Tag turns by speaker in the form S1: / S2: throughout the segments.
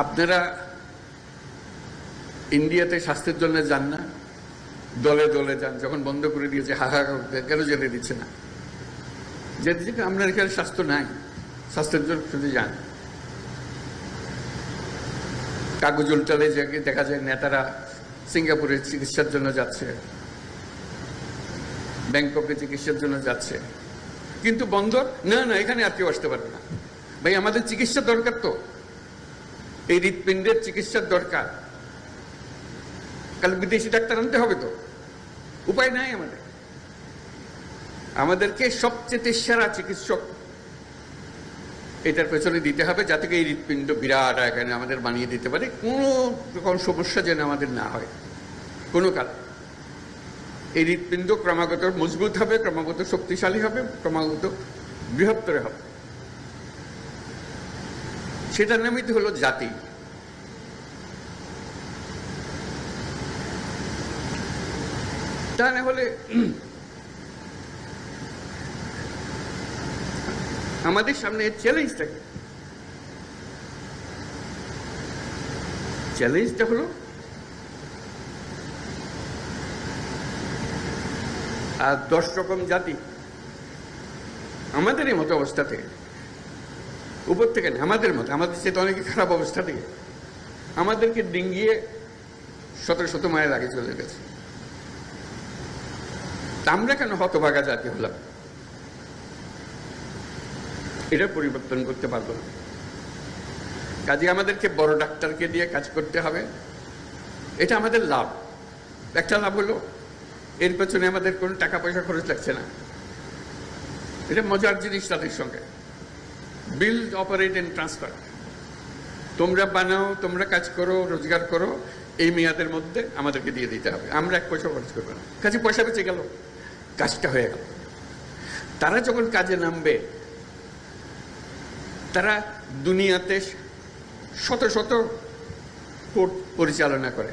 S1: আপনারা ইন্ডিয়াতে স্বাস্থ্যের জন্য যান না, দলে দলে যান। যখন বন্ধ করে দিয়েছে হাহাকার কেন যেতে দিচ্ছে না? যেতে আমরা এখানে স্বাস্থ্য নাই, স্বাস্থ্যের জন্য শুধু যান। কাগজ উল্টালে দেখা যায় নেতারা সিঙ্গাপুরে চিকিৎসার জন্য যাচ্ছে, ব্যাংককে চিকিৎসার জন্য যাচ্ছে, কিন্তু বন্দর না না, এখানে আর কেউ আসতে পারবে না। ভাই, আমাদের চিকিৎসা দরকার, তো এই হৃৎপিণ্ডের চিকিৎসার দরকার। কাল বিদেশি ডাক্তার আনতে হবে, তো উপায় নাই আমাদের। আমাদেরকে সবচেয়ে সেরা চিকিৎসক এটার পেছনে দিতে হবে, যাতে এই হৃৎপিণ্ড বিরাট এখানে আমাদের বানিয়ে দিতে পারে, কোনো রকম সমস্যা যেন আমাদের না হয় কোনো কাল। এই হৃৎপিণ্ড ক্রমাগত মজবুত হবে, ক্রমাগত শক্তিশালী হবে, ক্রমাগত বৃহত্তর হবে। সেটার নামই তো হলো জাতি। তা না হলে আমাদের সামনে চ্যালেঞ্জটা কি? চ্যালেঞ্জটা হলো আর 10 রকম জাতি আমাদেরই মতো অবস্থা থেকে, উপর থেকে না, আমাদের মতো, আমাদের চেয়ে অনেক খারাপ অবস্থা থেকে আমাদেরকে ডিঙ্গিয়ে 1700 মাইল আগে চলে গেছে। আমরা কেন হতভাগা জাতি হলাম? এটা পরিবর্তন করতে পারবো না। কাজে আমাদেরকে বড় ডাক্তারকে দিয়ে কাজ করতে হবে। এটা আমাদের লাভ। একটা লাভ হলো এর পেছনে আমাদের কোনো টাকা পয়সা খরচ লাগছে না। এটা মজার জিনিস। তাদের সঙ্গে বিল্ড, অপারেট এন্ড ট্রান্সফার। তোমরা বানাও, তোমরা কাজ করো, রোজগার করো, এই মেয়াদের মধ্যে আমাদেরকে দিয়ে দিতে হবে। আমরা 1 পয়সা খরচ করবো না। কাজে পয়সা বেঁচে গেল, কাজটা হয়ে গেল। তারা যখন কাজে নামবে, তারা দুনিয়াতে শত শত কোর্ট পরিচালনা করে।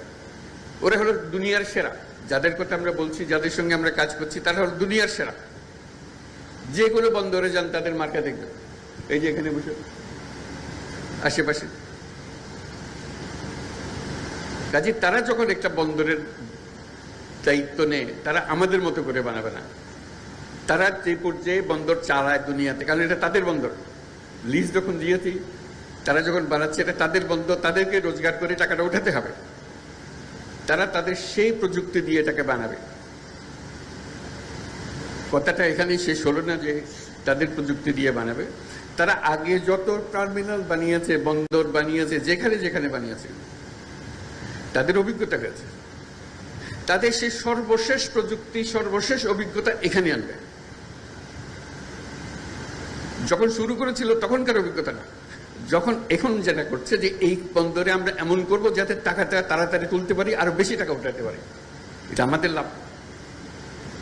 S1: ওরা হলো দুনিয়ার সেরা। যাদের কথা আমরা বলছি, যাদের সঙ্গে আমরা কাজ করছি, তারা হলো দুনিয়ার সেরা। যে কোনো বন্দরে যান, তাদের মার্কা দেখবেন। এই যে এখানে বসে আশেপাশে। কাজে তারা যখন একটা বন্দরের দায়িত্ব নেয়, তারা আমাদের মতো করে বানাবে না। তারা যে পর্যায়ে বন্দর চালায় দুনিয়াতে, কারণ এটা তাদের বন্দর। লিজ যখন দিয়েছি, তারা যখন বানাচ্ছে, এটা তাদের বন্দর, তাদেরকে রোজগার করে টাকাটা উঠাতে হবে। তারা তাদের সেই প্রযুক্তি দিয়ে এটাকে বানাবে। কথাটা এখানেই শেষ হলো না যে তাদের প্রযুক্তি দিয়ে বানাবে। তারা আগে যত টার্মিনাল বানিয়েছে, বন্দর বানিয়েছে, যেখানে যেখানে বানিয়েছে, তাদের অভিজ্ঞতা হয়েছে। তাদের সেই সর্বশেষ প্রযুক্তি, সর্বশেষ অভিজ্ঞতা এখানে আনবে। যখন শুরু করেছিল তখনকার অভিজ্ঞতা না, যখন এখন যেটা করছে যে এই বন্দরে আমরা এমন করব যাতে টাকাটা তাড়াতাড়ি তুলতে পারি, আরো বেশি টাকা উঠাতে পারি। এটা আমাদের লাভ।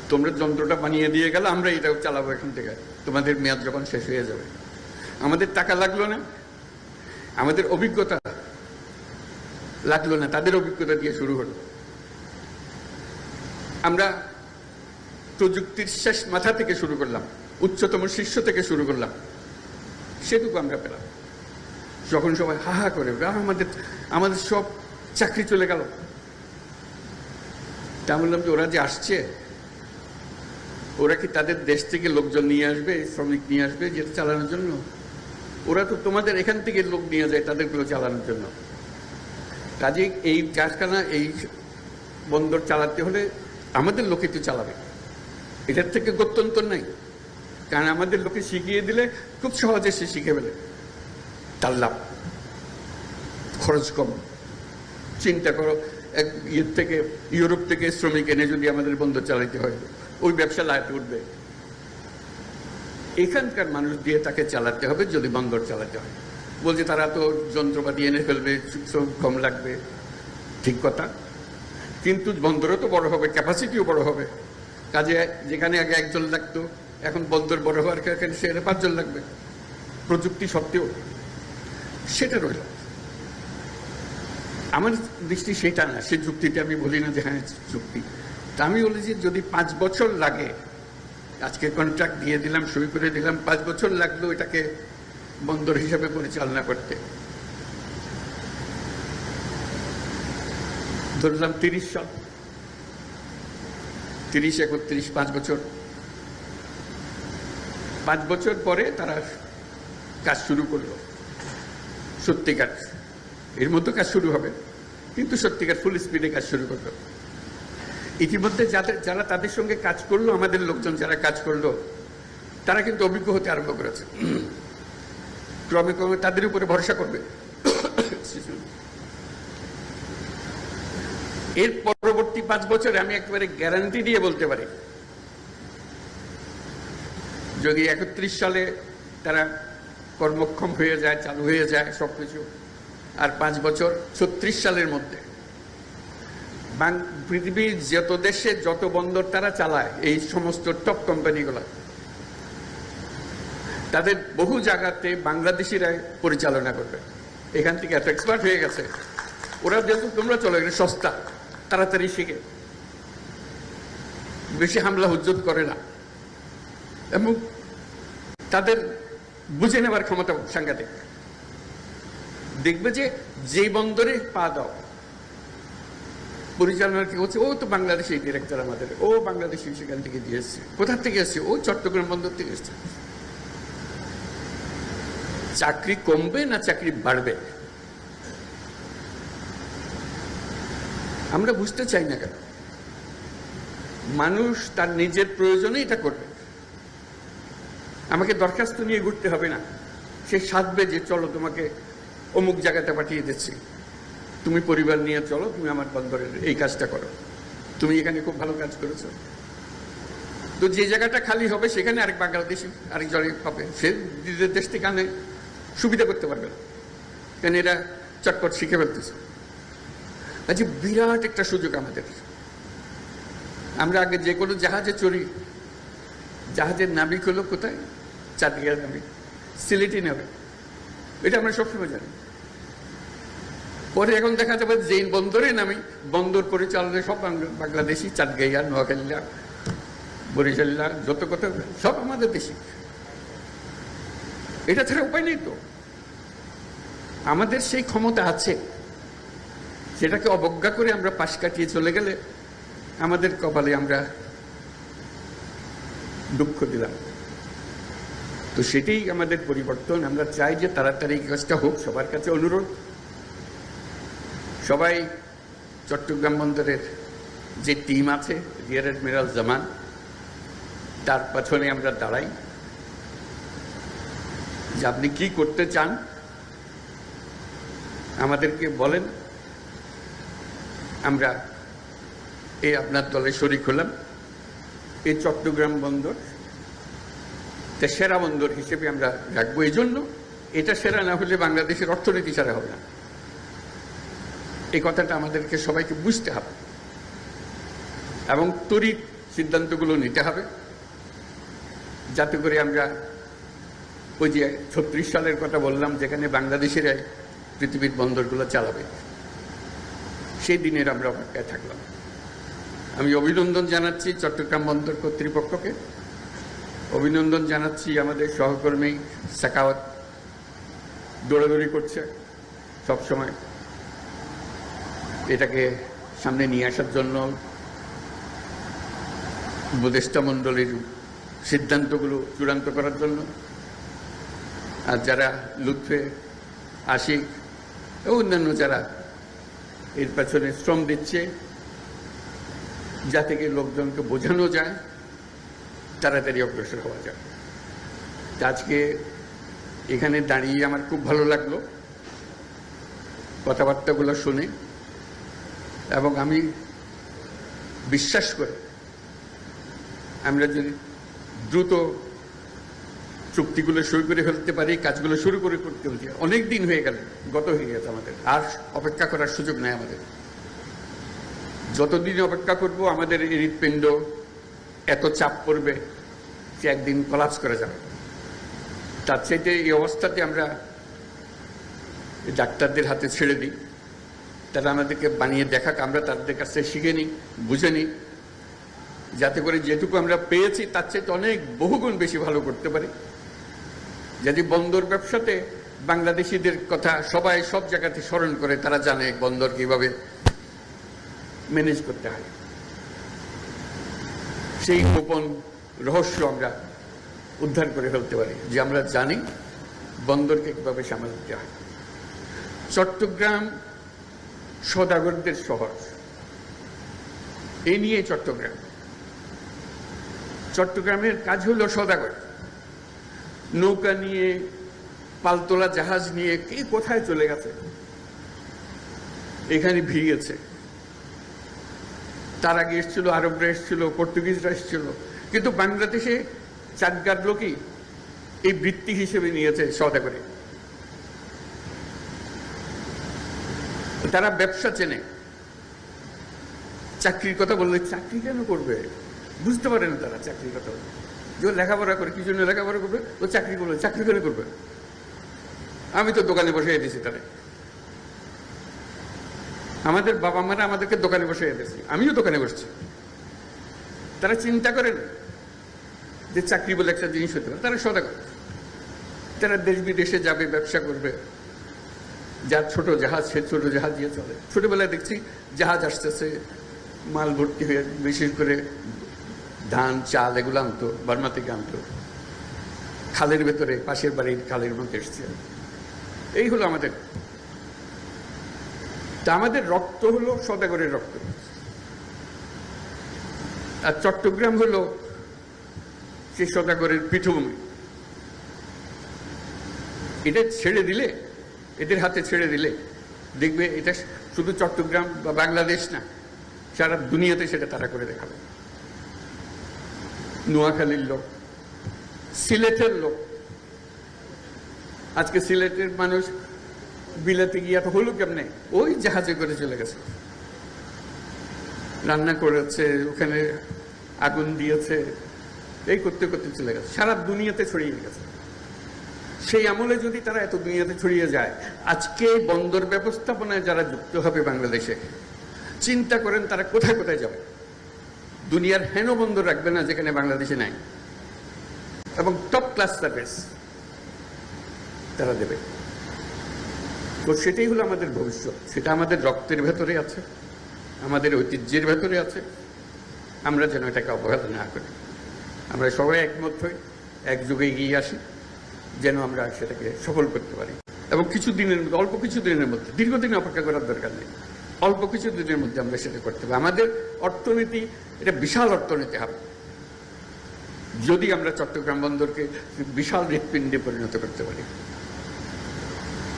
S1: তোমরা যন্ত্রটা বানিয়ে দিয়ে গেলে, আমরা এটাও চালাবো এখান থেকে, তোমাদের মেয়াদ যখন শেষ হয়ে যাবে। আমাদের টাকা লাগলো না, আমাদের অভিজ্ঞতা লাগলো না, তাদের অভিজ্ঞতা দিয়ে শুরু হলো। আমরা প্রযুক্তির শেষ মাথা থেকে শুরু করলাম, উচ্চতম শীর্ষ থেকে শুরু করলাম, সেটুকু আমরা পেলাম। যখন সবাই হাহা করে আমাদের সব চাকরি চলে গেল, তা বললাম যে ওরা যে আসছে, ওরা কি তাদের দেশ থেকে লোকজন নিয়ে আসবে, শ্রমিক নিয়ে আসবে যেটা চালানোর জন্য? ওরা তো তোমাদের এখান থেকে লোক নিয়ে যায় তাদেরগুলো চালানোর জন্য। কাজে এই কারখানা, এই বন্দর চালাতে হলে আমাদের লোকে তো চালাবে। এটার থেকে গত্যন্তর নাই। কারণ আমাদের লোকে শিখিয়ে দিলে খুব সহজে সে শিখে ফেলে। তার লাভ, খরচ কম। চিন্তা করো, ইউরোপ থেকে শ্রমিক এনে যদি আমাদের বন্দর চালাইতে হয়, ওই ব্যবসা লাইতে উঠবে। এখানকার মানুষ দিয়ে তাকে চালাতে হবে যদি বন্দর চালাতে হয়। বলছে তারা তো যন্ত্রপাতি এনে ফেলবে, শ্রমিক কম লাগবে, ঠিক কথা। কিন্তু বন্দরও তো বড় হবে, ক্যাপাসিটিও বড় হবে। কাজে যেখানে আগে 1 জন লাগতো, এখন বন্দর বড় হওয়ার কারণে সেখানে 5 জন লাগবে। প্রযুক্তি সত্ত্বেও সেটা রইল। আমার দৃষ্টি সেটা না, সে যুক্তিটা আমি বলি না যে হ্যাঁ যুক্তি। তা আমি বলি যে যদি 5 বছর লাগে, আজকে কন্ট্রাক্ট দিয়ে দিলাম, সই করে দিলাম, 5 বছর লাগলো এটাকে বন্দর হিসাবে পরিচালনা করতে, ধরলাম 30 সাল, 30, 31, 5 বছর। 5 বছর পরে তারা কাজ শুরু করলো, সত্যিকার এর মধ্যে কাজ শুরু হবে, কিন্তু সত্যিকার ফুল স্পিডে কাজ শুরু করলো। ইতিমধ্যে যারা তাদের সঙ্গে কাজ করলো, আমাদের লোকজন যারা কাজ করলো, তারা কিন্তু অভিজ্ঞ হতে আরম্ভ করেছে। ক্রমে ক্রমে তাদের উপরে ভরসা করবে। এর পরবর্তী 5 বছরে আমি একেবারে গ্যারান্টি দিয়ে বলতে পারি, যদি 31 সালে তারা কর্মক্ষম হয়ে যায়, চালু হয়ে যায় সবকিছু, আর 5 বছর 36 সালের মধ্যে পৃথিবীর যত দেশে যত বন্দর তারা চালায়, এই সমস্ত টপ কোম্পানিগুলো, তাদের বহু জায়গাতে বাংলাদেশিরা পরিচালনা করবে। এখান থেকে এত এক্সপার্ট হয়ে গেছে ওরা, যেহেতু তোমরা চলো, এখানে সস্তা, তাড়াতাড়ি শিখে, বেশি হামলা হুজ্জত করে না, এবং তাদের বুঝে নেবার ক্ষমতা সাংঘাতিক। দেখবে যে যেই বন্দরে পা দাও, পরিচালনা কি হচ্ছে, ও তো বাংলাদেশি ডিরেক্টর আমাদের, ও বাংলাদেশি সেখান থেকে দিয়ে এসছে। কোথা থেকে এসছে? ও চট্টগ্রাম বন্দর থেকে এসছে। চাকরি কমবে না চাকরি বাড়বে? আমরা বুঝতে চাই না কেন? মানুষ তার নিজের প্রয়োজনে এটা করবে। আমাকে দরখাস্ত নিয়ে ঘুরতে হবে না, সে সাধবে যে চলো তোমাকে অমুক জায়গাতে পাঠিয়ে দিচ্ছি, তুমি পরিবার নিয়ে চলো, তুমি আমার বন্দরের এই কাজটা করো, তুমি এখানে খুব ভালো কাজ করেছো। তো যে জায়গাটা খালি হবে সেখানে আরেক বাংলাদেশি আরেকজনে পাবে, সে নিজের দেশ থেকে আনে সুবিধা করতে পারবে না, কারণ এরা চটপট শিখে ফেলতেছে। আচ্ছা, বিরাট একটা সুযোগ আমাদের। আমরা আগে যে কোনো জাহাজে চড়ি, জাহাজের নাবিক হলো কোথায়? চাটগাঁয়ের নাবিক, সিলেটি নাবিক, এটা আমরা সবসময় জানি। পরে এখন দেখা যাবে যে বন্দরে নামি, বন্দর পরিচালনায় সব বাংলাদেশি, চাটগাঁইয়া, নোয়াখালীরা, বরিশালীরা, যত কথা সব আমাদের দেশি। এটা ছাড়া উপায় নেই তো। আমাদের সেই ক্ষমতা আছে, সেটাকে অবজ্ঞা করে আমরা পাশ কাটিয়ে চলে গেলে আমাদের কপালে আমরা দুঃখ দিলাম। তো সেটাই আমাদের পরিবর্তন। আমরা চাই যে তাড়াতাড়ি কাজটা হোক। সবার কাছে অনুরোধ, সবাই চট্টগ্রাম বন্দরের যে টিম আছে, রিয়ার অ্যাডমিরাল জামান, তার পেছনে আমরা দাঁড়াই, যে আপনি কি করতে চান আমাদেরকে বলেন, আমরা এই আপনার দলে শরিক হলাম। এই চট্টগ্রাম বন্দর সেরা বন্দর হিসেবে আমরা রাখবো। এই জন্য এটা সেরা না হলে বাংলাদেশের অর্থনীতি সেরা হবে না। এই কথাটা আমাদেরকে সবাইকে বুঝতে হবে এবং তড়িৎ সিদ্ধান্তগুলো নিতে হবে, যাতে করে আমরা ওই যে 36 সালের কথা বললাম, যেখানে বাংলাদেশের পৃথিবীর বন্দরগুলো চালাবে, সেই দিনের আমরা অপেক্ষায় থাকলাম। আমি অভিনন্দন জানাচ্ছি চট্টগ্রাম বন্দর কর্তৃপক্ষকে, অভিনন্দন জানাচ্ছি আমাদের সহকর্মী সাকাওয়াত, দৌড়াদৌড়ি করছে সবসময় এটাকে সামনে নিয়ে আসার জন্য, উপদেষ্টা মণ্ডলীর সিদ্ধান্তগুলো চূড়ান্ত করার জন্য। আর যারা লুৎফে, আশিক ও অন্যান্য যারা এর পেছনে শ্রম দিচ্ছে, যাতে করে লোকজনকে বোঝানো যায়, তাড়াতাড়ি অগ্রসর হওয়া যায়। আজকে এখানে দাঁড়িয়ে আমার খুব ভালো লাগলো কথাবার্তাগুলো শুনে, এবং আমি বিশ্বাস করি আমরা যদি দ্রুত চুক্তিগুলো শুরু করে ফেলতে পারি, কাজগুলো শুরু করে করতে পারি। অনেক দিন হয়ে গেল, গত হয়ে গেছে, আমাদের আর অপেক্ষা করার সুযোগ নেই। আমাদের যতদিন অপেক্ষা করব আমাদের এই হৃৎপিণ্ড এত চাপ পড়বে যে একদিন কলাপস করে যাবে। তার চাইতে এই অবস্থাতে আমরা ডাক্তারদের হাতে ছেড়ে দিই, তারা আমাদেরকে বানিয়ে দেখাক, আমরা তাদের কাছে শিখে নিই, বুঝে নিই, যাতে করে যেটুকু আমরা পেয়েছি তার চাইতে অনেক বহুগুণ বেশি ভালো করতে পারি। যদি বন্দর ব্যবসাতে বাংলাদেশিদের কথা সবাই সব জায়গাতে স্মরণ করে, তারা জানে বন্দর কিভাবে ম্যানেজ করতে হয়। সেই গোপন রহস্য আমরা উদ্ধার করে ফেলতে পারি যে আমরা জানি বন্দরকে কিভাবে সামাল দিতে হয়। চট্টগ্রাম সওদাগরদের শহর, এই নিয়ে চট্টগ্রামের কাজ হলো সওদাগর। নৌকা নিয়ে, পালতোলা জাহাজ নিয়ে কে কোথায় চলে গেছে, এখানে ভিড়িয়েছে। তার আগে এসেছিল আরবরা, এসেছিল পর্তুগিজরা, এসেছিল, কিন্তু বাংলাদেশে চাটগার লোকই এই বৃত্তি হিসেবে নিয়েছে সওদাগরে। তারা ব্যবসা চেনে। চাকরির কথা বললে চাকরি কেন করবে, বুঝতে পারে না তারা চাকরির কথা। যে লেখাপড়া করে, কি জন্য লেখাপড়া করবে, ও চাকরি করবে, চাকরি কেন করবে? আমি তো দোকানে বসে দিয়েছি তারা। আমাদের বাবা মারা আমাদেরকে দোকানে বসে দিয়েছি, আমিও দোকানে বসছি। তারা চিন্তা করেন যে চাকরি বলে একটা জিনিস হতে পারে। তারা সওদাগর, তারা দেশ বিদেশে যাবে, ব্যবসা করবে। যার ছোট জাহাজ, সে ছোট জাহাজ দিয়ে চলে। ছোটবেলায় দেখছি জাহাজ আসতেছে, মাল ভর্তি হয়ে, বিশেষ করে ধান, চাল এগুলো আনতো, বার্মা থেকে আনতো, খালের ভেতরে, পাশের বাড়ির খালের মধ্যে এসছে। এই হলো আমাদের। তা আমাদের রক্ত হলো সওদাগরের রক্ত। আর চট্টগ্রাম হলো সেই সওদাগরের পীঠভূমি। এটা ছেড়ে দিলে, এদের হাতে ছেড়ে দিলে দেখবে এটা শুধু চট্টগ্রাম বা বাংলাদেশ না, সারা দুনিয়াতে সেটা তারা করে দেখাবে। নোয়াখালীর লোক, সিলেটের লোক, আজকে সিলেটের মানুষ বিলাতে গিয়ে তো হলো কেমনে, ওই জাহাজে করে চলে গেছে, রান্না করেছে, ওখানে আগুন দিয়েছে, এই করতে করতে চলে গেছে, সারা দুনিয়াতে ছড়িয়ে গেছে। সেই আমলে যদি তারা এত দুনিয়াতে ছড়িয়ে যায়, আজকে বন্দর ব্যবস্থাপনায় যারা যুক্ত হবে বাংলাদেশে, চিন্তা করেন তারা কোথায় কোথায় যাবে। দুনিয়ার হেন বন্দর রাখবে না যেখানে বাংলাদেশে নাই, এবং টপ ক্লাস সার্ভিস তারা দেবে। তো সেটাই হলো আমাদের ভবিষ্যৎ। সেটা আমাদের রক্তের ভেতরে আছে, আমাদের ঐতিহ্যের ভেতরে আছে। আমরা যেন এটাকে অবহেলা না করি। আমরা সবাই একমত হই, একযোগে এগিয়ে আসি, যেন আমরা সেটাকে সফল করতে পারি। এবং কিছু দিনের মধ্যে, অল্প কিছু দিনের মধ্যে, দীর্ঘদিন অপেক্ষা করার দরকার নেই, অল্প কিছু দিনের মধ্যে আমরা সেটা করতে পারি। আমাদের অর্থনীতি, এটা বিশাল অর্থনীতি হবে যদি আমরা চট্টগ্রাম বন্দরকে বিশাল হৃৎপিণ্ডে পরিণত করতে পারি।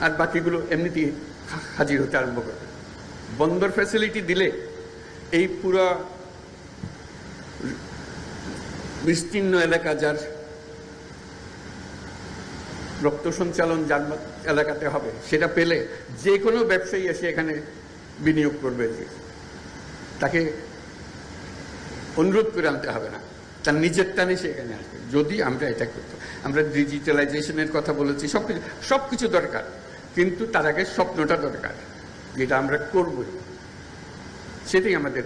S1: আর বাকিগুলো এমনিতেই হাজির হতে আরম্ভ করবে। বন্দর ফ্যাসিলিটি দিলে এই পুরো বিস্তীর্ণ এলাকা, যার রক্ত সঞ্চালন যার এলাকাতে হবে, সেটা পেলে যে কোনো ব্যবসায়ী এসে এখানে বিনিয়োগ করবে। তাকে অনুরোধ করে আনতে হবে না, তার নিজের টানে সে এখানে আসবে যদি আমরা এটা করতে। আমরা ডিজিটালাইজেশনের কথা বলেছি, সবকিছু দরকার, কিন্তু তার আগে স্বপ্নটা দরকার, যেটা আমরা করবই। সেটাই আমাদের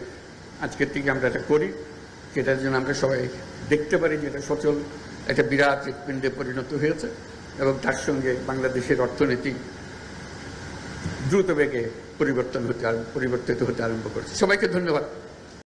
S1: আজকের থেকে আমরা এটা করি, সেটার জন্য আমরা সবাই দেখতে পারি যে এটা সচল একটা বিরাট হৃৎপিণ্ডে পরিণত হয়েছে, এবং তার সঙ্গে বাংলাদেশের অর্থনীতি দ্রুত বেগে পরিবর্তিত হতে আরম্ভ করছে। সবাইকে ধন্যবাদ।